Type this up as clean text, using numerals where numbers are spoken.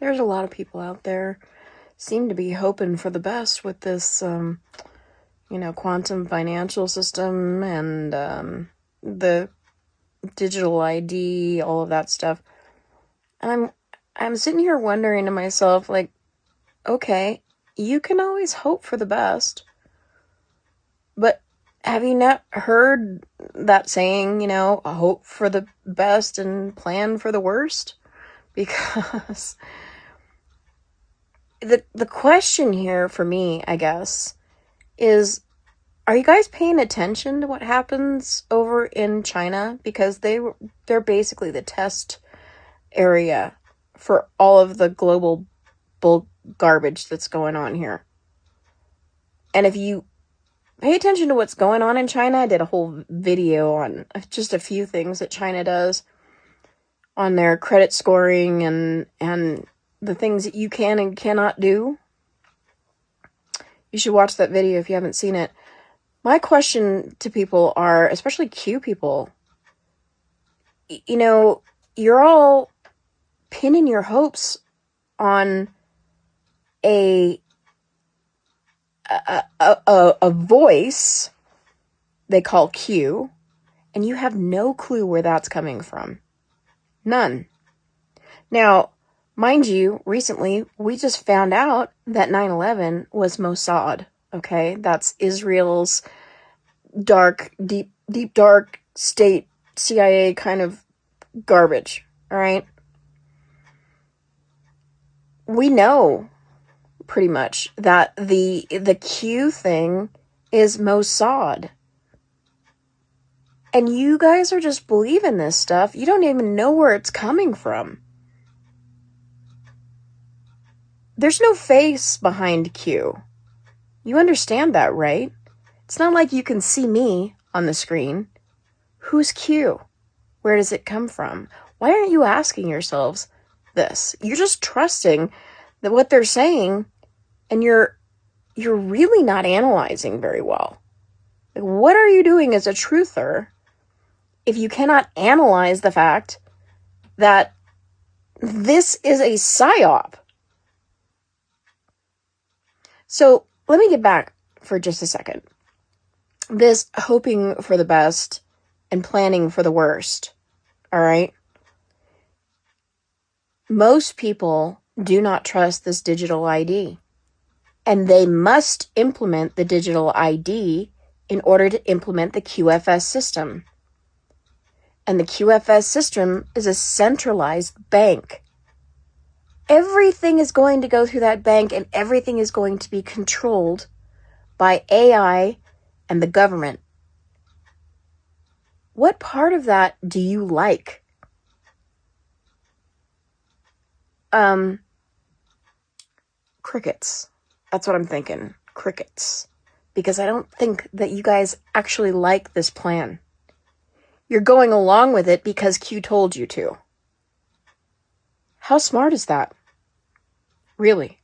there's a lot of people out there seem to be hoping for the best with this, quantum financial system and the digital ID, all of that stuff. And I'm sitting here wondering to myself, like, okay, you can always hope for the best, but have you not heard that saying, hope for the best and plan for the worst? Because the question here for me, I guess, is, are you guys paying attention to what happens over in China? Because they're basically the test area for all of the global bull garbage that's going on here. And if you pay attention to what's going on in China, I did a whole video on just a few things that China does on their credit scoring and the things that you can and cannot do. You should watch that video if you haven't seen it. My question to people are, especially Q people, you're all pinning your hopes on a voice they call Q, and you have no clue where that's coming from. None. Now, mind you, recently we just found out that 9/11 was Mossad. Okay, that's Israel's deep dark state CIA kind of garbage. All right. We know pretty much that the Q thing is Mossad. And you guys are just believing this stuff. You don't even know where it's coming from. There's no face behind Q. You understand that, right? It's not like you can see me on the screen. Who's Q? Where does it come from? Why aren't you asking yourselves this? You're just trusting that what they're saying, and you're really not analyzing very well. Like, what are you doing as a truther if you cannot analyze the fact that this is a psyop? So let me get back for just a second. This hoping for the best and planning for the worst, all right? Most people do not trust this digital ID, and they must implement the digital ID in order to implement the QFS system. And the QFS system is a centralized bank. Everything is going to go through that bank, and everything is going to be controlled by AI and the government. What part of that do you like? Crickets. That's what I'm thinking. Crickets. Because I don't think that you guys actually like this plan. You're going along with it because Q told you to. How smart is that? Really?